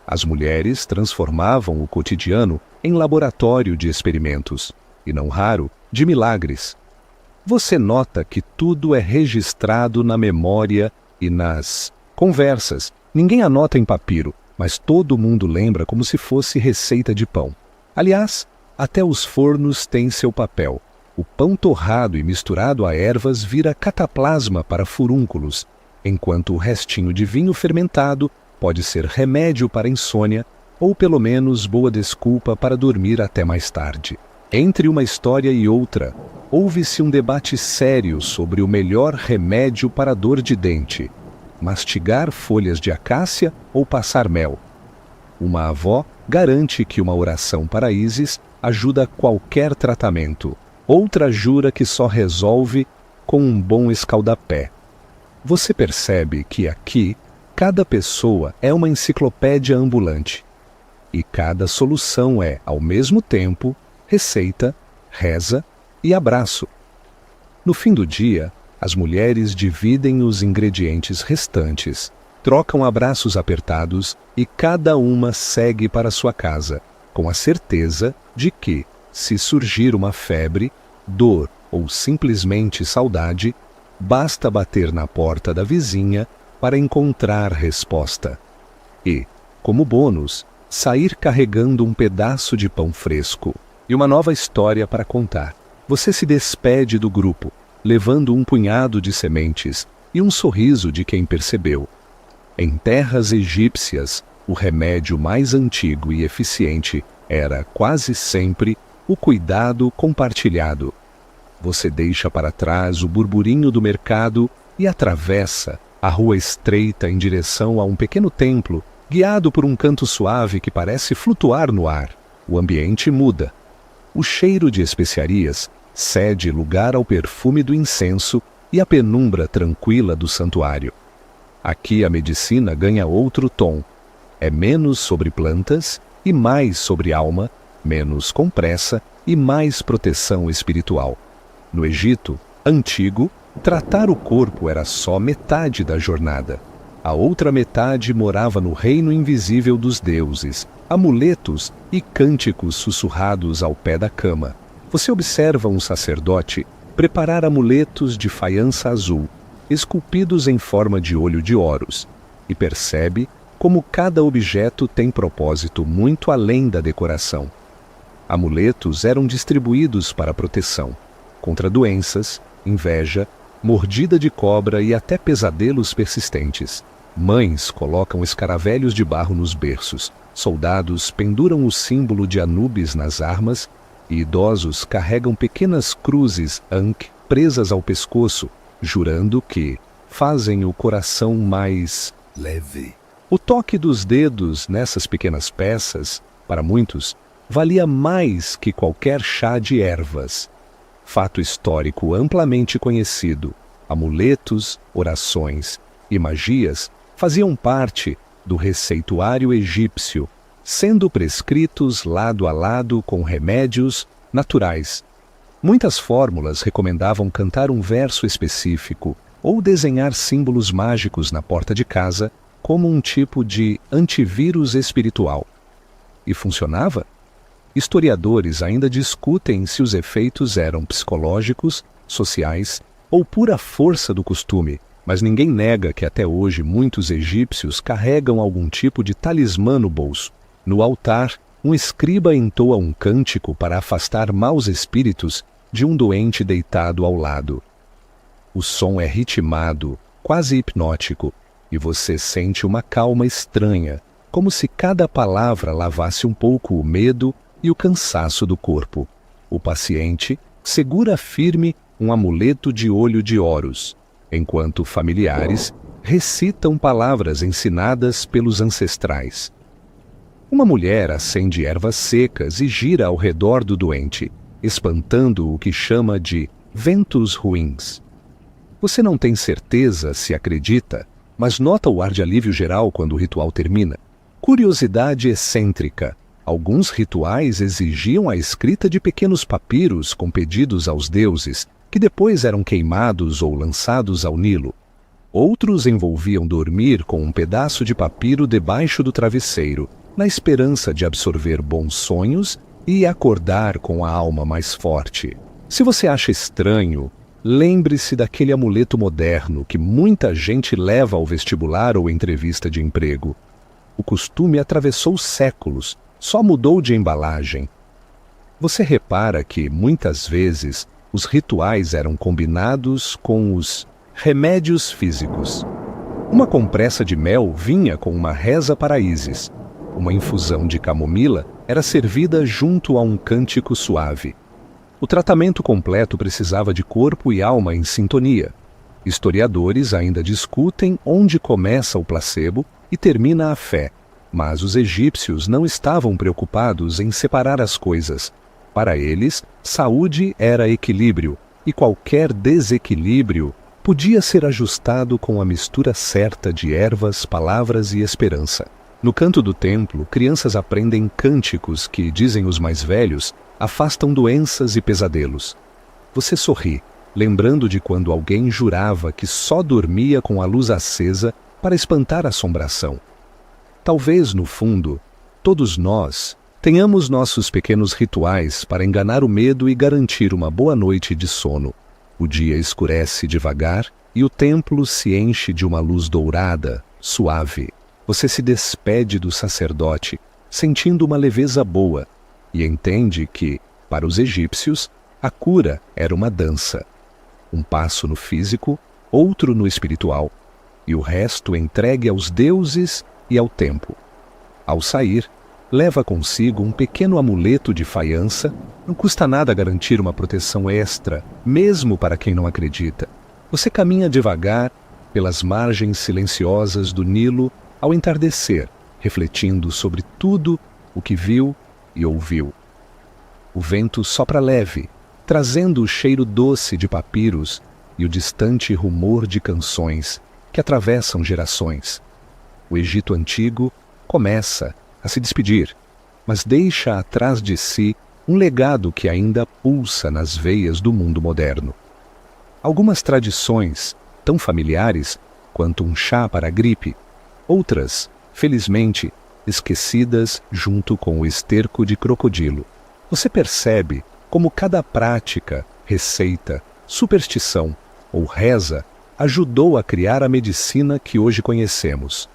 as mulheres transformavam o cotidiano em laboratório de experimentos, e não raro, de milagres. Você nota que tudo é registrado na memória e nas conversas. Ninguém anota em papiro, mas todo mundo lembra como se fosse receita de pão. Aliás, até os fornos têm seu papel. O pão torrado e misturado a ervas vira cataplasma para furúnculos, enquanto o restinho de vinho fermentado pode ser remédio para insônia ou pelo menos boa desculpa para dormir até mais tarde. Entre uma história e outra, houve-se um debate sério sobre o melhor remédio para dor de dente: mastigar folhas de acácia ou passar mel. Uma avó garante que uma oração para Ísis ajuda qualquer tratamento. Outra jura que só resolve com um bom escaldapé. Você percebe que aqui, cada pessoa é uma enciclopédia ambulante. E cada solução é, ao mesmo tempo, receita, reza e abraço. No fim do dia, as mulheres dividem os ingredientes restantes, trocam abraços apertados e cada uma segue para sua casa, com a certeza de que, se surgir uma febre, dor ou simplesmente saudade, basta bater na porta da vizinha para encontrar resposta. E, como bônus, sair carregando um pedaço de pão fresco e uma nova história para contar. Você se despede do grupo, levando um punhado de sementes e um sorriso de quem percebeu. Em terras egípcias, o remédio mais antigo e eficiente era, quase sempre, o cuidado compartilhado. Você deixa para trás o burburinho do mercado e atravessa a rua estreita em direção a um pequeno templo, guiado por um canto suave que parece flutuar no ar. O ambiente muda. O cheiro de especiarias cede lugar ao perfume do incenso e à penumbra tranquila do santuário. Aqui a medicina ganha outro tom. É menos sobre plantas e mais sobre alma, menos compressa e mais proteção espiritual. No Egito antigo, tratar o corpo era só metade da jornada. A outra metade morava no reino invisível dos deuses, amuletos e cânticos sussurrados ao pé da cama. Você observa um sacerdote preparar amuletos de faiança azul, esculpidos em forma de olho de Horus, e percebe como cada objeto tem propósito muito além da decoração. Amuletos eram distribuídos para proteção, contra doenças, inveja, mordida de cobra e até pesadelos persistentes. Mães colocam escaravelhos de barro nos berços, soldados penduram o símbolo de Anubis nas armas e idosos carregam pequenas cruzes Ankh presas ao pescoço, jurando que fazem o coração mais leve. O toque dos dedos nessas pequenas peças, para muitos, valia mais que qualquer chá de ervas. Fato histórico amplamente conhecido, amuletos, orações e magias faziam parte do receituário egípcio, sendo prescritos lado a lado com remédios naturais. Muitas fórmulas recomendavam cantar um verso específico ou desenhar símbolos mágicos na porta de casa como um tipo de antivírus espiritual. E funcionava? Historiadores ainda discutem se os efeitos eram psicológicos, sociais ou pura força do costume, mas ninguém nega que até hoje muitos egípcios carregam algum tipo de talismã no bolso. No altar, um escriba entoa um cântico para afastar maus espíritos de um doente deitado ao lado. O som é ritmado, quase hipnótico, e você sente uma calma estranha, como se cada palavra lavasse um pouco o medo e o cansaço do corpo. O paciente segura firme um amuleto de olho de Horus, enquanto familiares recitam palavras ensinadas pelos ancestrais. Uma mulher acende ervas secas e gira ao redor do doente, espantando o que chama de ventos ruins. Você não tem certeza se acredita, mas nota o ar de alívio geral quando o ritual termina. Curiosidade excêntrica. Alguns rituais exigiam a escrita de pequenos papiros com pedidos aos deuses, que depois eram queimados ou lançados ao Nilo. Outros envolviam dormir com um pedaço de papiro debaixo do travesseiro, na esperança de absorver bons sonhos e acordar com a alma mais forte. Se você acha estranho, lembre-se daquele amuleto moderno que muita gente leva ao vestibular ou entrevista de emprego. O costume atravessou séculos, só mudou de embalagem. Você repara que, muitas vezes, Os rituais eram combinados com os remédios físicos. Uma compressa de mel vinha com uma reza para Ísis. Uma infusão de camomila era servida junto a um cântico suave. O tratamento completo precisava de corpo e alma em sintonia. Historiadores ainda discutem onde começa o placebo e termina a fé, mas os egípcios não estavam preocupados em separar as coisas. Para eles, saúde era equilíbrio, e qualquer desequilíbrio podia ser ajustado com a mistura certa de ervas, palavras e esperança. No canto do templo, crianças aprendem cânticos que, dizem os mais velhos, afastam doenças e pesadelos. Você sorri, lembrando de quando alguém jurava que só dormia com a luz acesa para espantar a assombração. Talvez, no fundo, todos nós tenhamos nossos pequenos rituais para enganar o medo e garantir uma boa noite de sono. O dia escurece devagar e o templo se enche de uma luz dourada, suave. Você se despede do sacerdote, sentindo uma leveza boa, e entende que, para os egípcios, a cura era uma dança. Um passo no físico, outro no espiritual, e o resto entregue aos deuses e ao tempo. Ao sair, leva consigo um pequeno amuleto de faiança. Não custa nada garantir uma proteção extra, mesmo para quem não acredita. Você caminha devagar pelas margens silenciosas do Nilo ao entardecer, refletindo sobre tudo o que viu e ouviu. O vento sopra leve, trazendo o cheiro doce de papiros e o distante rumor de canções que atravessam gerações. O Egito antigo começa a se despedir, mas deixa atrás de si um legado que ainda pulsa nas veias do mundo moderno. Algumas tradições, tão familiares quanto um chá para a gripe, outras, felizmente, esquecidas junto com o esterco de crocodilo. Você percebe como cada prática, receita, superstição ou reza ajudou a criar a medicina que hoje conhecemos.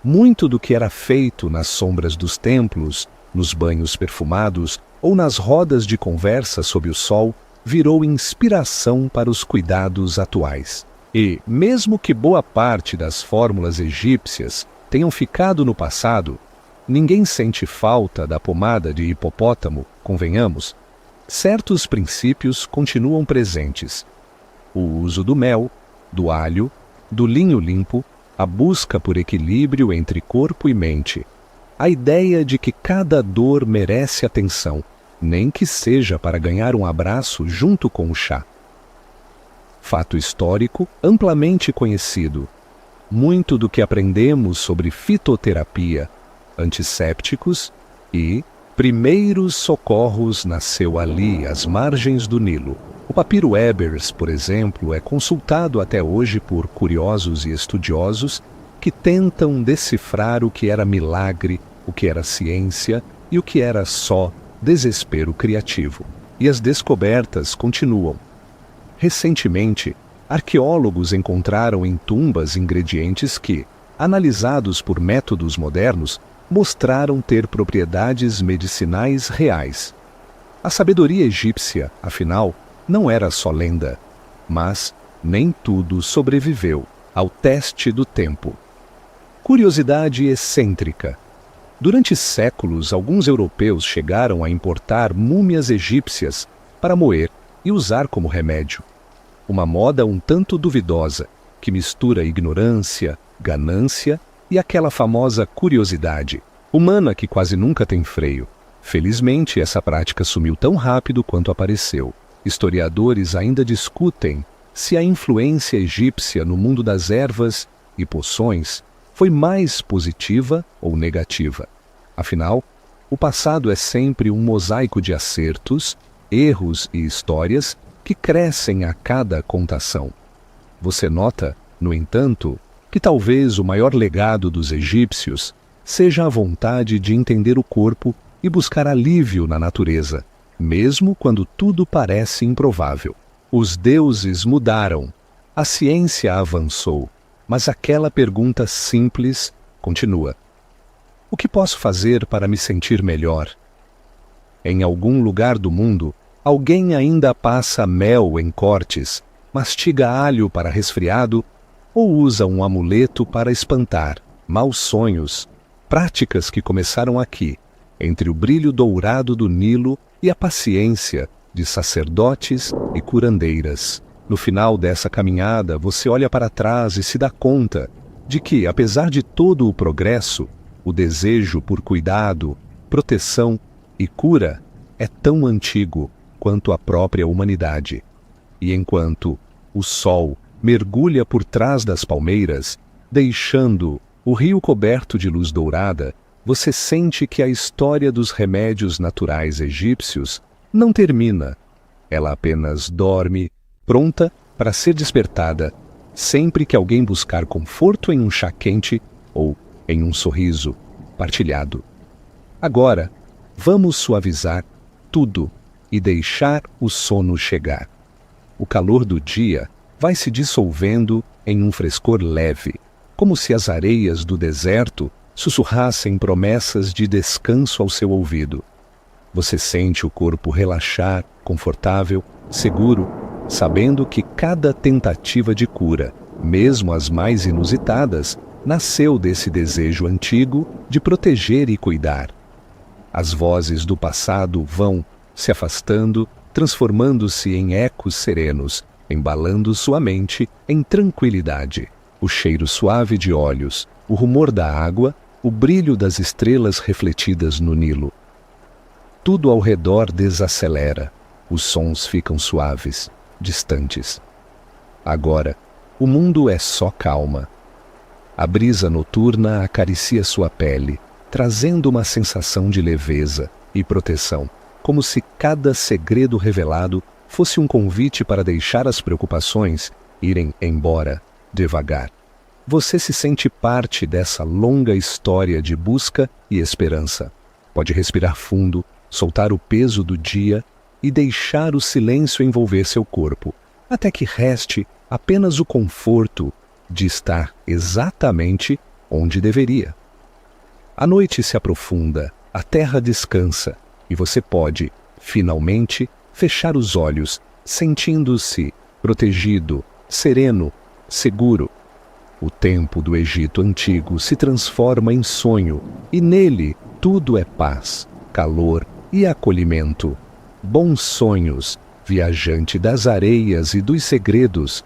Muito do que era feito nas sombras dos templos, nos banhos perfumados ou nas rodas de conversa sob o sol virou inspiração para os cuidados atuais. E, mesmo que boa parte das fórmulas egípcias tenham ficado no passado, ninguém sente falta da pomada de hipopótamo, convenhamos. Certos princípios continuam presentes. O uso do mel, do alho, do linho limpo, a busca por equilíbrio entre corpo e mente, a ideia de que cada dor merece atenção, nem que seja para ganhar um abraço junto com o chá. Fato histórico amplamente conhecido. Muito do que aprendemos sobre fitoterapia, antissépticos e primeiros socorros nasceu ali, às margens do Nilo. O papiro Ebers, por exemplo, é consultado até hoje por curiosos e estudiosos que tentam decifrar o que era milagre, o que era ciência e o que era só desespero criativo. E as descobertas continuam. Recentemente, arqueólogos encontraram em tumbas ingredientes que, analisados por métodos modernos, mostraram ter propriedades medicinais reais. A sabedoria egípcia, afinal, não era só lenda, mas nem tudo sobreviveu ao teste do tempo. Curiosidade excêntrica. Durante séculos, alguns europeus chegaram a importar múmias egípcias para moer e usar como remédio. Uma moda um tanto duvidosa, que mistura ignorância, ganância e aquela famosa curiosidade humana que quase nunca tem freio. Felizmente, essa prática sumiu tão rápido quanto apareceu. Historiadores ainda discutem se a influência egípcia no mundo das ervas e poções foi mais positiva ou negativa. Afinal, o passado é sempre um mosaico de acertos, erros e histórias que crescem a cada contação. Você nota, no entanto, que talvez o maior legado dos egípcios seja a vontade de entender o corpo e buscar alívio na natureza, mesmo quando tudo parece improvável. Os deuses mudaram, a ciência avançou, mas aquela pergunta simples continua. O que posso fazer para me sentir melhor? Em algum lugar do mundo, Alguém ainda passa mel em cortes, mastiga alho para resfriado ou usa um amuleto para espantar maus sonhos, práticas que começaram aqui, entre o brilho dourado do Nilo e a paciência de sacerdotes e curandeiras. No final dessa caminhada, você olha para trás e se dá conta de que, apesar de todo o progresso, o desejo por cuidado, proteção e cura é tão antigo quanto a própria humanidade. E enquanto o sol mergulha por trás das palmeiras, deixando o rio coberto de luz dourada, você sente que a história dos remédios naturais egípcios não termina. Ela apenas dorme, pronta para ser despertada, sempre que alguém buscar conforto em um chá quente ou em um sorriso partilhado. Agora, vamos suavizar tudo e deixar o sono chegar. O calor do dia vai se dissolvendo em um frescor leve, como se as areias do deserto sussurrassem promessas de descanso ao seu ouvido. Você sente o corpo relaxar, confortável, seguro, sabendo que cada tentativa de cura, mesmo as mais inusitadas, nasceu desse desejo antigo de proteger e cuidar. As vozes do passado vão se afastando, transformando-se em ecos serenos, embalando sua mente em tranquilidade. O cheiro suave de óleos, o rumor da água, o brilho das estrelas refletidas no Nilo. Tudo ao redor desacelera, os sons ficam suaves, distantes. Agora, o mundo é só calma. A brisa noturna acaricia sua pele, trazendo uma sensação de leveza e proteção, como se cada segredo revelado fosse um convite para deixar as preocupações irem embora devagar. Você se sente parte dessa longa história de busca e esperança. Pode respirar fundo, soltar o peso do dia e deixar o silêncio envolver seu corpo, até que reste apenas o conforto de estar exatamente onde deveria. A noite se aprofunda, a terra descansa e você pode, finalmente, fechar os olhos, sentindo-se protegido, sereno, seguro. O tempo do Egito antigo se transforma em sonho e nele tudo é paz, calor e acolhimento. Bons sonhos, viajante das areias e dos segredos